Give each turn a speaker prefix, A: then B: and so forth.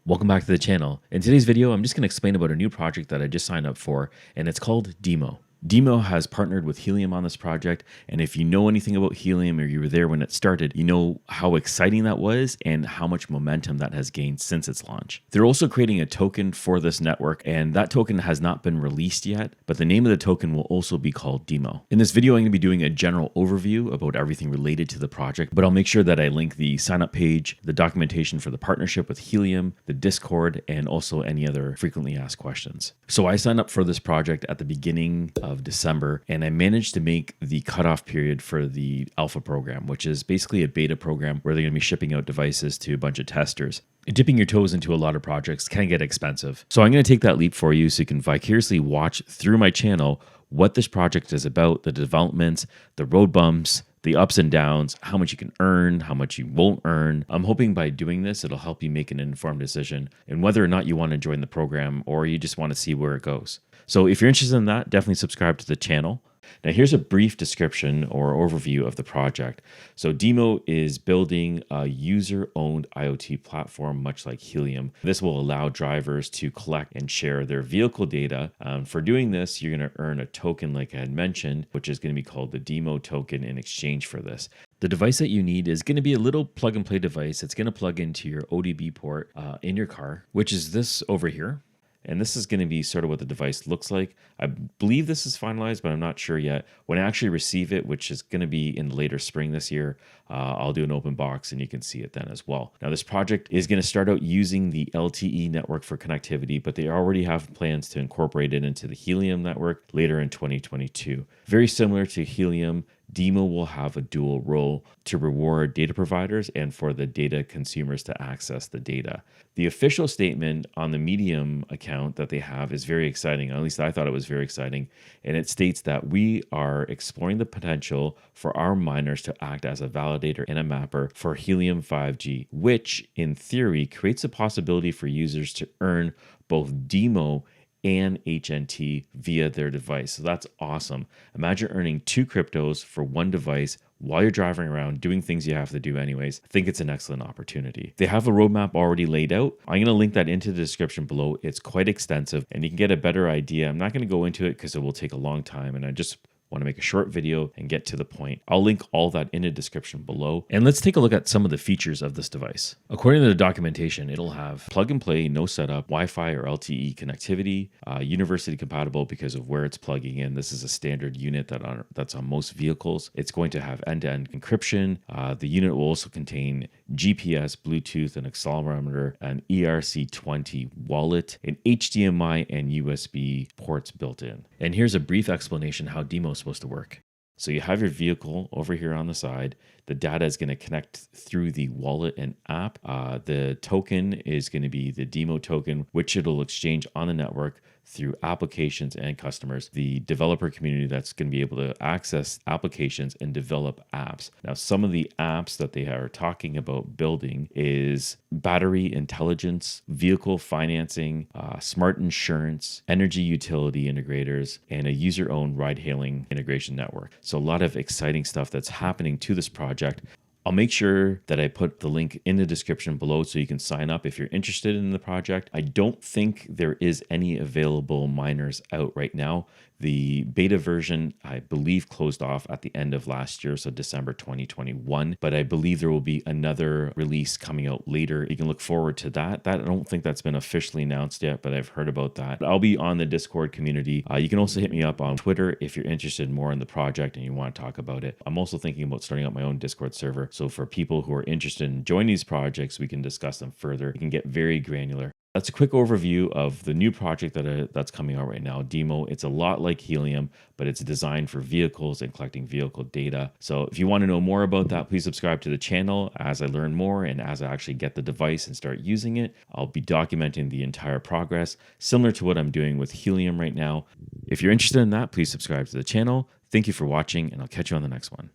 A: Welcome back to the channel. In today's video, I'm just going to explain about a new project that I just signed up for, and it's called Dimo. Dimo has partnered with Helium on this project, and if you know anything about Helium or you were there when it started, you know how exciting that was and how much momentum that has gained since its launch. They're also creating a token for this network, and that token has not been released yet, but the name of the token will also be called Dimo. In this video, I'm going to be doing a general overview about everything related to the project, but I'll make sure that I link the sign up page, the documentation for the partnership with Helium, the Discord, and also any other frequently asked questions. So I signed up for this project at the beginning of December, and I managed to make the cutoff period for the alpha program, which is basically a beta program where they're going to be shipping out devices to a bunch of testers. Dipping your toes into a lot of projects can get expensive. So I'm going to take that leap for you so you can vicariously watch through my channel what this project is about, the developments, the road bumps, the ups and downs, how much you can earn, how much you won't earn. I'm hoping by doing this, it'll help you make an informed decision in whether or not you want to join the program or you just want to see where it goes. So if you're interested in that, definitely subscribe to the channel. Now here's a brief description or overview of the project. So Dimo is building a user-owned IoT platform much like Helium. This will allow drivers to collect and share their vehicle data. For doing this, you're going to earn a token like I had mentioned, which is going to be called the Dimo token in exchange for this. The device that you need is going to be a little plug and play device. It's going to plug into your ODB port in your car, which is this over here. And this is going to be sort of what the device looks like. I believe this is finalized, but I'm not sure yet. When I actually receive it, which is going to be in later spring this year, I'll do an open box and you can see it then as well. Now, this project is going to start out using the LTE network for connectivity, but they already have plans to incorporate it into the Helium network later in 2022. Very similar to Helium, Dimo will have a dual role to reward data providers and for the data consumers to access the data. The official statement on the Medium account that they have is very exciting. At least I thought it was very exciting. And it states that we are exploring the potential for our miners to act as a validator and a mapper for Helium 5G, which in theory creates a possibility for users to earn both Dimo and HNT via their device. So that's awesome. Imagine earning 2 cryptos for 1 device while you're driving around doing things you have to do anyways. I think it's an excellent opportunity. They have a roadmap already laid out. I'm going to link that into the description below. It's quite extensive and you can get a better idea. I'm not going to go into it because it will take a long time and I just want to make a short video and get to the point. I'll link all that in the description below. And let's take a look at some of the features of this device. According to the documentation, it'll have plug and play, no setup, Wi-Fi or LTE connectivity, university compatible because of where it's plugging in. This is a standard unit that's on most vehicles. It's going to have end-to-end encryption. The unit will also contain GPS, Bluetooth, an accelerometer, an ERC20 wallet, an HDMI and USB ports built in. And here's a brief explanation how Dimo is supposed to work. So you have your vehicle over here on the side. The data is going to connect through the wallet and app. The token is going to be the Dimo token, which it'll exchange on the network through applications and customers, the developer community that's going to be able to access applications and develop apps. Now, some of the apps that they are talking about building is battery intelligence, vehicle financing, smart insurance, energy utility integrators, and a user-owned ride-hailing integration network. So a lot of exciting stuff that's happening to this project. I'll make sure that I put the link in the description below so you can sign up if you're interested in the project. I don't think there is any available miners out right now. The beta version, I believe, closed off at the end of last year, so December 2021. But I believe there will be another release coming out later. You can look forward to that. I don't think that's been officially announced yet, but I've heard about that. I'll be on the Discord community. You can also hit me up on Twitter if you're interested more in the project and you want to talk about it. I'm also thinking about starting up my own Discord server. So for people who are interested in joining these projects, we can discuss them further. We can get very granular. That's a quick overview of the new project that's coming out right now, Dimo. It's a lot like Helium, but it's designed for vehicles and collecting vehicle data. So if you want to know more about that, please subscribe to the channel. As I learn more and as I actually get the device and start using it, I'll be documenting the entire progress, similar to what I'm doing with Helium right now. If you're interested in that, please subscribe to the channel. Thank you for watching, and I'll catch you on the next one.